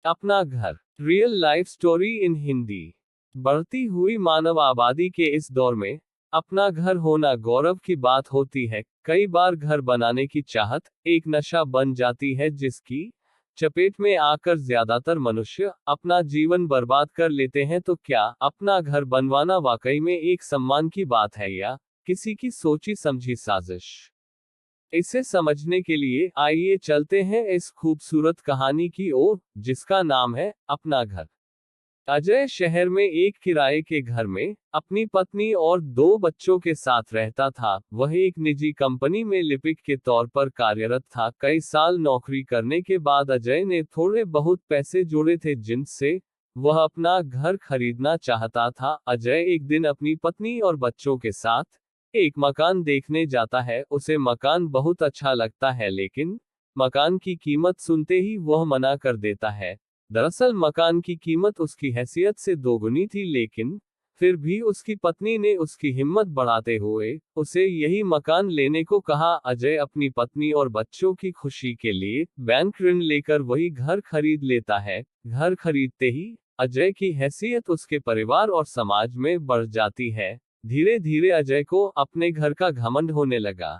अपना घर, real life story in Hindi. बढ़ती हुई मानव आबादी के इस दौर में अपना घर होना गौरव की बात होती है। कई बार घर बनाने की चाहत एक नशा बन जाती है, जिसकी चपेट में आकर ज्यादातर मनुष्य अपना जीवन बर्बाद कर लेते हैं। तो क्या अपना घर बनवाना वाकई में एक सम्मान की बात है, या किसी की सोची समझी साजिश? इसे समझने के लिए आइए चलते हैं इस खूबसूरत कहानी की ओर, जिसका नाम है अपना घर। अजय शहर में एक किराए के घर में अपनी पत्नी और दो बच्चों के साथ रहता था। वह एक निजी कंपनी में लिपिक के तौर पर कार्यरत था। कई साल नौकरी करने के बाद अजय ने थोड़े बहुत पैसे जोड़े थे, जिनसे वह अपना घर खरीदना चाहता था। अजय एक दिन अपनी पत्नी और बच्चों के साथ एक मकान देखने जाता है। उसे मकान बहुत अच्छा लगता है, लेकिन मकान की कीमत सुनते ही वह मना कर देता है। दरअसल मकान की कीमत उसकी हैसियत से दोगुनी थी, लेकिन फिर भी उसकी पत्नी ने उसकी हिम्मत बढ़ाते हुए उसे यही मकान लेने को कहा। अजय अपनी पत्नी और बच्चों की खुशी के लिए बैंक ऋण लेकर वही घर खरीद लेता है। घर खरीदते ही अजय की हैसियत उसके परिवार और समाज में बढ़ जाती है। धीरे धीरे अजय को अपने घर का घमंड होने लगा,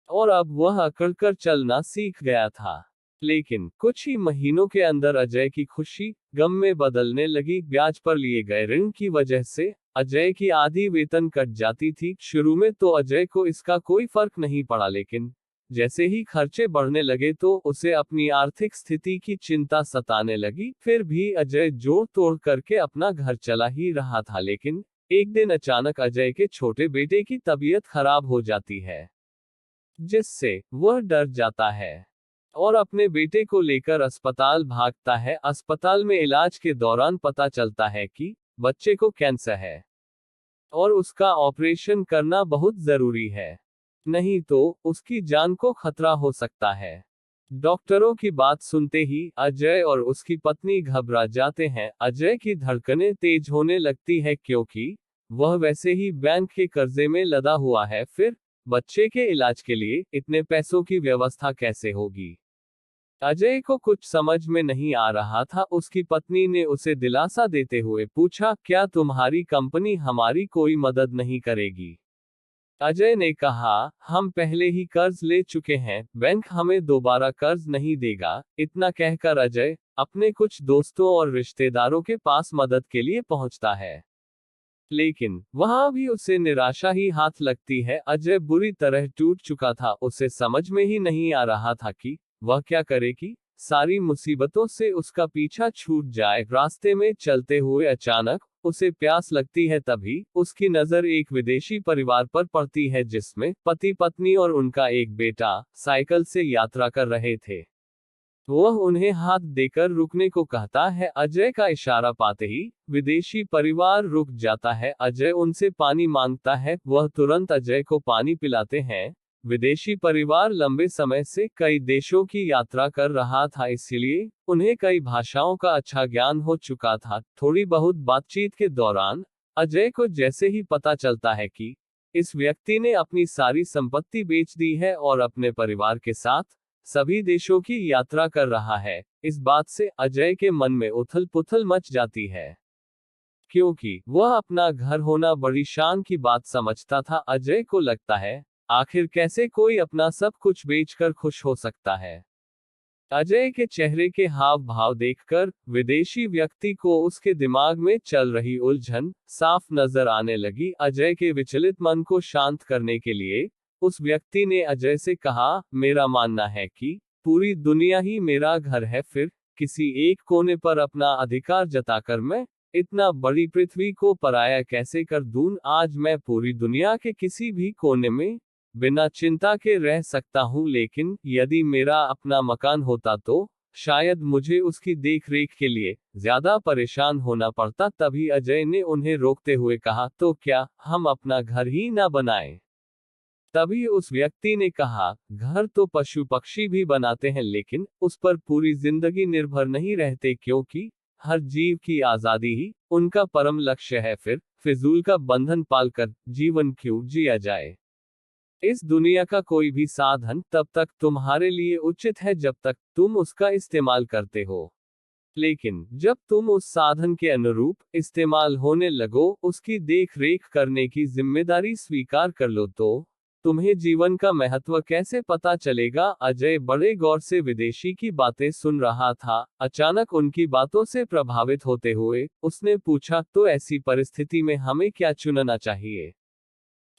और अब वह अकड़कर चलना सीख गया था। लेकिन कुछ ही महीनों के अंदर अजय की खुशी गम में बदलने लगी। ब्याज पर लिए गए ऋण की वजह से अजय की आधी वेतन कट जाती थी। शुरू में तो अजय को इसका कोई फर्क नहीं पड़ा, लेकिन जैसे ही खर्चे बढ़ने लगे तो उसे अपनी आर्थिक स्थिति की चिंता सताने लगी। फिर भी अजय जोड़ तोड़ करके अपना घर चला ही रहा था। लेकिन एक दिन अचानक अजय के छोटे बेटे की तबीयत खराब हो जाती है, जिससे वह डर जाता है और अपने बेटे को लेकर अस्पताल भागता है। अस्पताल में इलाज के दौरान पता चलता है कि बच्चे को कैंसर है और उसका ऑपरेशन करना बहुत जरूरी है, नहीं तो उसकी जान को खतरा हो सकता है। डॉक्टरों की बात सुनते ही अजय और उसकी पत्नी घबरा जाते हैं। अजय की धड़कनें तेज होने लगती है, क्योंकि वह वैसे ही बैंक के कर्जे में लदा हुआ है। फिर बच्चे के इलाज के लिए इतने पैसों की व्यवस्था कैसे होगी? अजय को कुछ समझ में नहीं आ रहा था। उसकी पत्नी ने उसे दिलासा देते हुए पूछा, क्या तुम्हारी कंपनी हमारी कोई मदद नहीं करेगी? अजय ने कहा, हम पहले ही कर्ज ले चुके हैं, बैंक हमें दोबारा कर्ज नहीं देगा। इतना कहकर अजय अपने कुछ दोस्तों और रिश्तेदारों के पास मदद के लिए पहुंचता है, लेकिन वहां भी उसे निराशा ही हाथ लगती है। अजय बुरी तरह टूट चुका था। उसे समझ में ही नहीं आ रहा था कि वह क्या करे कि सारी मुसीबतों से उसका पीछा छूट जाए। रास्ते में चलते हुए अचानक उसे प्यास लगती है। तभी उसकी नजर एक विदेशी परिवार पर पड़ती है, जिसमें पति पत्नी और उनका एक बेटा साइकिल से यात्रा कर रहे थे। वह उन्हें हाथ देकर रुकने को कहता है। अजय का इशारा पाते ही विदेशी परिवार रुक जाता है। अजय उनसे पानी मांगता है, वह तुरंत अजय को पानी पिलाते हैं। विदेशी परिवार लंबे समय से कई देशों की यात्रा कर रहा था, इसलिए उन्हें कई भाषाओं का अच्छा ज्ञान हो चुका था। थोड़ी बहुत बातचीत के दौरान अजय को जैसे ही पता चलता है कि इस व्यक्ति ने अपनी सारी संपत्ति बेच दी है और अपने परिवार के साथ सभी देशों की यात्रा कर रहा है, इस बात से अजय के मन में उथल पुथल मच जाती है, क्योंकि वह अपना घर होना बड़ी शान की बात समझता था। अजय को लगता है, आखिर कैसे कोई अपना सब कुछ बेचकर खुश हो सकता है? अजय के चेहरे के हाव भाव देखकर विदेशी व्यक्ति को उसके दिमाग में चल रही उलझन साफ नजर आने लगी। अजय के विचलित मन को शांत करने के लिए उस व्यक्ति ने अजय से कहा, मेरा मानना है कि पूरी दुनिया ही मेरा घर है। फिर किसी एक कोने पर अपना अधिकार जताकर मैं इतना बड़ी पृथ्वी को पराया कैसे कर दूं? आज मैं पूरी दुनिया के किसी भी कोने में बिना चिंता के रह सकता हूं, लेकिन यदि मेरा अपना मकान होता तो शायद मुझे उसकी देख रेख के लिए ज्यादा परेशान होना पड़ता। तभी अजय ने उन्हें रोकते हुए कहा, तो क्या हम अपना घर ही ना बनाएं? तभी उस व्यक्ति ने कहा, घर तो पशु पक्षी भी बनाते हैं, लेकिन उस पर पूरी जिंदगी निर्भर नहीं रहते, क्योंकि हर जीव की आजादी ही उनका परम लक्ष्य है। फिर फिजूल का बंधन पालकर जीवन क्यों जिया जाए? इस दुनिया का कोई भी साधन तब तक तुम्हारे लिए उचित है जब तक तुम उसका इस्तेमाल करते हो। लेकिन जब तुम उस साधन के अनुरूप इस्तेमाल होने लगो, उसकी देख रेख करने की जिम्मेदारी स्वीकार कर लो, तो तुम्हें जीवन का महत्व कैसे पता चलेगा। अजय बड़े गौर से विदेशी की बातें सुन रहा था। अचानक उनकी बातों से प्रभावित होते हुए उसने पूछा, तो ऐसी परिस्थिति में हमें क्या चुनना चाहिए।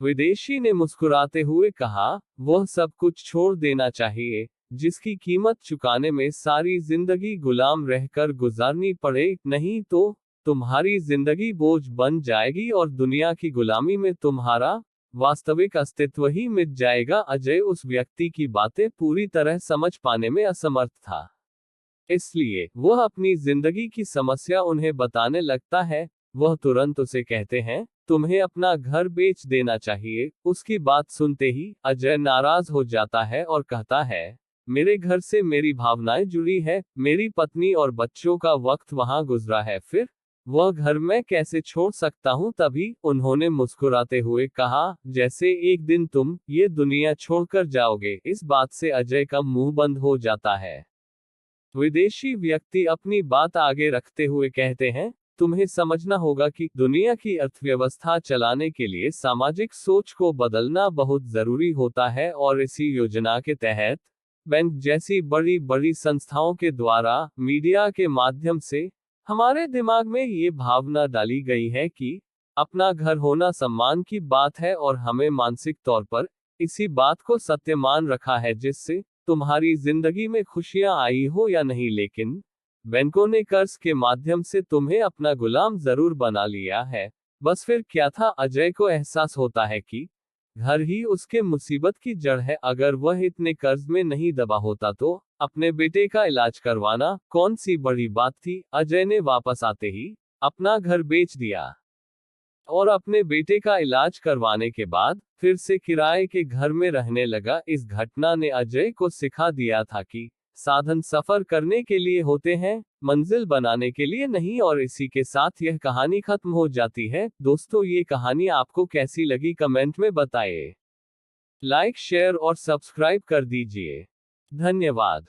विदेशी ने मुस्कुराते हुए कहा, वह सब कुछ छोड़ देना चाहिए जिसकी कीमत चुकाने में सारी जिंदगी गुलाम रहकर गुजारनी पड़े, नहीं तो तुम्हारी जिंदगी बोझ बन जाएगी और दुनिया की गुलामी में तुम्हारा वास्तविक अस्तित्व ही मिट जाएगा। अजय उस व्यक्ति की बातें पूरी तरह समझ पाने में असमर्थ था, इसलिए वह अपनी जिंदगी की समस्या उन्हें बताने लगता है। वह तुरंत उसे कहते हैं, तुम्हें अपना घर बेच देना चाहिए। उसकी बात सुनते ही अजय नाराज हो जाता है और कहता है, मेरे घर से मेरी भावनाएं जुड़ी है, मेरी पत्नी और बच्चों का वक्त वहां गुजरा है, फिर वह घर मैं कैसे छोड़ सकता हूं। तभी उन्होंने मुस्कुराते हुए कहा, जैसे एक दिन तुम ये दुनिया छोड़कर जाओगे। इस बात से अजय का मुंह बंद हो जाता है। विदेशी व्यक्ति अपनी बात आगे रखते हुए कहते हैं, तुम्हें समझना होगा कि दुनिया की अर्थव्यवस्था चलाने के लिए सामाजिक सोच को बदलना बहुत जरूरी होता है, और इसी योजना के तहत बैंक जैसी बड़ी बड़ी संस्थाओं के द्वारा मीडिया के माध्यम से हमारे दिमाग में ये भावना डाली गई है कि अपना घर होना सम्मान की बात है, और हमें मानसिक तौर पर इसी बात को सत्य मान रखा है, जिससे तुम्हारी जिंदगी में खुशियां आई हो या नहीं। लेकिन बैंकों ने कर्ज के माध्यम से तुम्हें अपना गुलाम जरूर बना लिया है। बस फिर क्या था। अजय को एहसास होता है कि घर ही उसके मुसीबत की जड़ है। अगर वह इतने कर्ज में नहीं दबा होता तो अपने बेटे का इलाज करवाना कौन सी बड़ी बात थी। अजय ने वापस आते ही अपना घर बेच दिया और अपने बेटे का इलाज करवाने के बाद फिर से किराए के घर में रहने लगा। इस घटना ने अजय को सिखा दिया था कि साधन सफर करने के लिए होते हैं, मंजिल बनाने के लिए नहीं। और इसी के साथ यह कहानी खत्म हो जाती है। दोस्तों, ये कहानी आपको कैसी लगी कमेंट में बताइए। लाइक, शेयर और सब्सक्राइब कर दीजिए। धन्यवाद।